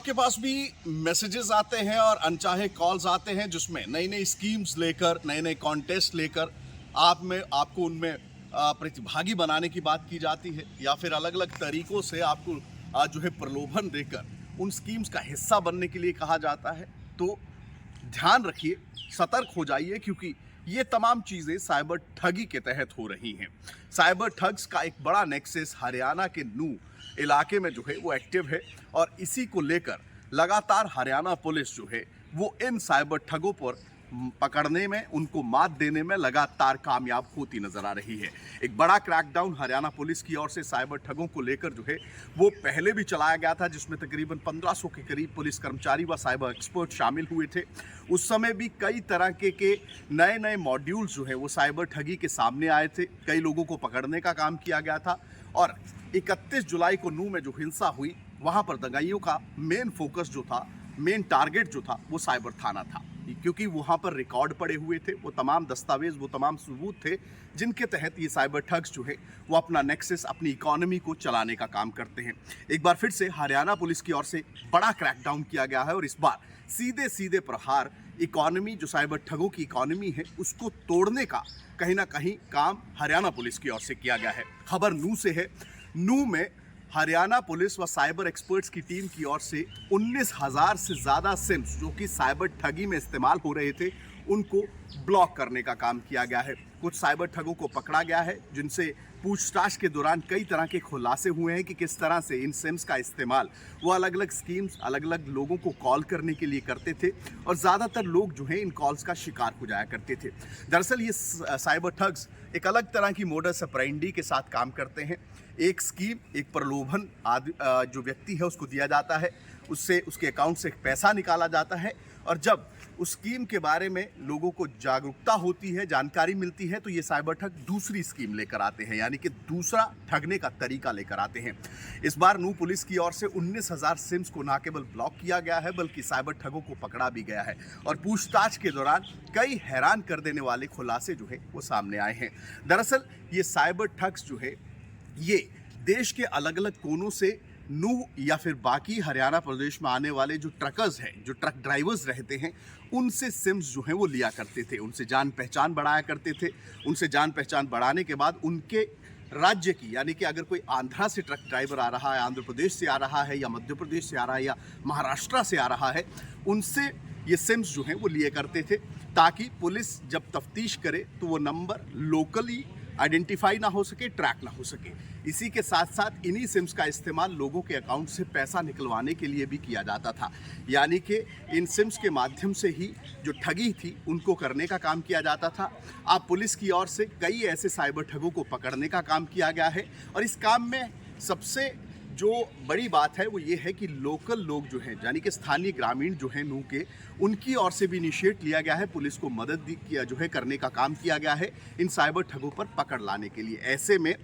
आपके पास भी मैसेजेस आते हैं और अनचाहे कॉल्स आते हैं जिसमें नई नई स्कीम्स लेकर नए नए कॉन्टेस्ट लेकर आपको उनमें प्रतिभागी बनाने की बात की जाती है या फिर अलग अलग तरीकों से आपको जो है प्रलोभन देकर उन स्कीम्स का हिस्सा बनने के लिए कहा जाता है। तो ध्यान रखिए, सतर्क हो जाइए, क्योंकि ये तमाम चीज़ें साइबर ठगी के तहत हो रही हैं। साइबर ठग्स का एक बड़ा नेक्सस हरियाणा के नूह इलाके में जो है वो एक्टिव है और इसी को लेकर लगातार हरियाणा पुलिस जो है वो इन साइबर ठगों पर पकड़ने में, उनको मात देने में लगातार कामयाब होती नजर आ रही है। एक बड़ा क्रैकडाउन हरियाणा पुलिस की ओर से साइबर ठगों को लेकर जो है वो पहले भी चलाया गया था, जिसमें तकरीबन 1500 के करीब पुलिस कर्मचारी व साइबर एक्सपर्ट शामिल हुए थे। उस समय भी कई तरह के नए नए मॉड्यूल्स जो है वो साइबर ठगी के सामने आए थे। कई लोगों को पकड़ने का काम किया गया था और 31 जुलाई को नूह में जो हिंसा हुई, वहां पर दंगाइयों का मेन फोकस जो था, मेन टारगेट जो था, वो साइबर थाना था, क्योंकि वहां पर रिकॉर्ड पड़े हुए थे, वो तमाम दस्तावेज, वो तमाम सबूत थे जिनके तहत ये साइबर ठग्स जो है वो अपना नेक्सस, अपनी इकोनॉमी को चलाने का काम करते हैं। एक बार फिर से हरियाणा पुलिस की ओर से बड़ा क्रैकडाउन किया गया है और इस बार सीधे सीधे प्रहार इकोनॉमी, जो साइबर ठगों की इकोनॉमी है, उसको तोड़ने का कहीं ना कहीं काम हरियाणा पुलिस की ओर से किया गया है। खबर नूह से है। नूह में हरियाणा पुलिस व साइबर एक्सपर्ट्स की टीम की ओर से 19,000 से ज़्यादा सिम्स जो कि साइबर ठगी में इस्तेमाल हो रहे थे, उनको ब्लॉक करने का काम किया गया है। कुछ साइबर ठगों को पकड़ा गया है, जिनसे पूछताछ के दौरान कई तरह के खुलासे हुए हैं कि किस तरह से इन सिम्स का इस्तेमाल वो अलग अलग स्कीम्स, अलग अलग लोगों को कॉल करने के लिए करते थे और ज़्यादातर लोग जो हैं इन कॉल्स का शिकार हो जाया करते थे। दरअसल ये साइबर ठग्स एक अलग तरह की मोडस ऑपरेंडी के साथ काम करते हैं। एक स्कीम, एक प्रलोभन जो व्यक्ति है उसको दिया जाता है, उससे उसके अकाउंट से पैसा निकाला जाता है और जब उस स्कीम के बारे में लोगों को जागरूकता होती है, जानकारी मिलती है, तो ये साइबर ठग दूसरी स्कीम लेकर आते हैं, यानी कि दूसरा ठगने का तरीका लेकर आते हैं। इस बार नूह पुलिस की ओर से 19,000 सिम्स को न केवल ब्लॉक किया गया है, बल्कि साइबर ठगों को पकड़ा भी गया है और पूछताछ के दौरान कई हैरान कर देने वाले खुलासे जो है वो सामने आए हैं। दरअसल ये साइबर ठग्स जो है ये देश के अलग अलग कोनों से नूह या फिर बाकी हरियाणा प्रदेश में आने वाले जो ट्रकर्स हैं, जो ट्रक ड्राइवर्स रहते हैं, उनसे सिम्स जो हैं वो लिया करते थे, उनसे जान पहचान बढ़ाया करते थे। उनसे जान पहचान बढ़ाने के बाद उनके राज्य की, यानी कि अगर कोई आंध्रा से ट्रक ड्राइवर आ रहा है, आंध्र प्रदेश से आ रहा है या मध्य प्रदेश से आ रहा है या महाराष्ट्र से आ रहा है, उनसे ये सिम्स जो हैं वो लिए करते थे, ताकि पुलिस जब तफ्तीश करे तो वो नंबर लोकली आइडेंटिफाई ना हो सके, ट्रैक ना हो सके। इसी के साथ साथ इन्हीं सिम्स का इस्तेमाल लोगों के अकाउंट से पैसा निकलवाने के लिए भी किया जाता था, यानी कि इन सिम्स के माध्यम से ही जो ठगी थी उनको करने का काम किया जाता था। अब पुलिस की ओर से कई ऐसे साइबर ठगों को पकड़ने का काम किया गया है और इस काम में सबसे जो बड़ी बात है वो ये है कि लोकल लोग जो हैं, यानी कि स्थानीय ग्रामीण जो हैं नूह के, उनकी ओर से भी इनिशिएट लिया गया है, पुलिस को मदद किया जो है करने का काम किया गया है इन साइबर ठगों पर पकड़ लाने के लिए। ऐसे में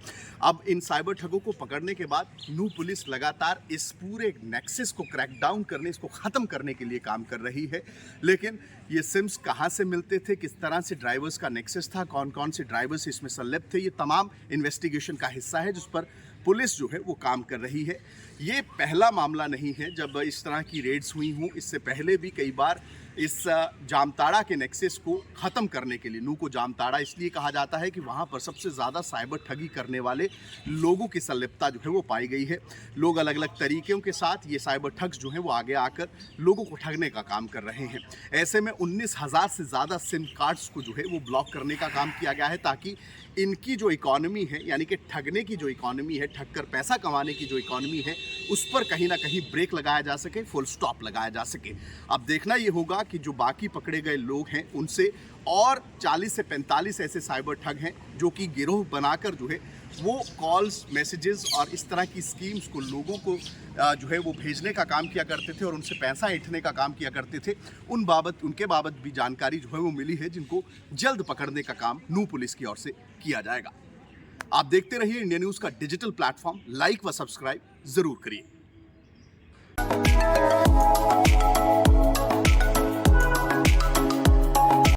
अब इन साइबर ठगों को पकड़ने के बाद नूह पुलिस लगातार इस पूरे नेक्सस को क्रैकडाउन करने, इसको ख़त्म करने के लिए काम कर रही है। लेकिन ये सिम्स कहाँ से मिलते थे, किस तरह से ड्राइवर्स का नेक्सस था, कौन कौन से ड्राइवर्स इसमें संलिप्त थे, ये तमाम इन्वेस्टिगेशन का हिस्सा है जिस पर पुलिस जो है वो काम कर रही है। ये पहला मामला नहीं है जब इस तरह की रेड्स हुई हों, इससे पहले भी कई बार इस जामताड़ा के नेक्सस को ख़त्म करने के लिए, नूह को जामताड़ा इसलिए कहा जाता है कि वहाँ पर सबसे ज़्यादा साइबर ठगी करने वाले लोगों की संलिप्तता जो है वो पाई गई है। लोग अलग अलग तरीक़ों के साथ ये साइबर ठग्स जो हैं वो आगे आकर लोगों को ठगने का काम कर रहे हैं। ऐसे में 19,000 से ज़्यादा सिम कार्ड्स को जो है वो ब्लॉक करने का काम किया गया है, ताकि इनकी जो इकॉनमी है, यानी कि ठगने की जो इकॉनमी है, ठग कर पैसा कमाने की जो इकॉनमी है, उस पर कहीं ना कहीं ब्रेक लगाया जा सके, फुल स्टॉप लगाया जा सके। अब देखना ये होगा कि जो बाकी पकड़े गए लोग हैं उनसे और 40 से 45 ऐसे साइबर ठग हैं जो कि गिरोह बनाकर जो है वो कॉल्स, मैसेजेस और इस तरह की स्कीम्स को लोगों को जो है वो भेजने का काम किया करते थे और उनसे पैसा ऐंठने का काम किया करते थे। उनके बाबत भी जानकारी जो है वो मिली है, जिनको जल्द पकड़ने का काम नूह पुलिस की ओर से किया जाएगा। आप देखते रहिए इंडिया न्यूज़ का डिजिटल प्लेटफॉर्म, लाइक व सब्सक्राइब ज़रूर करिए।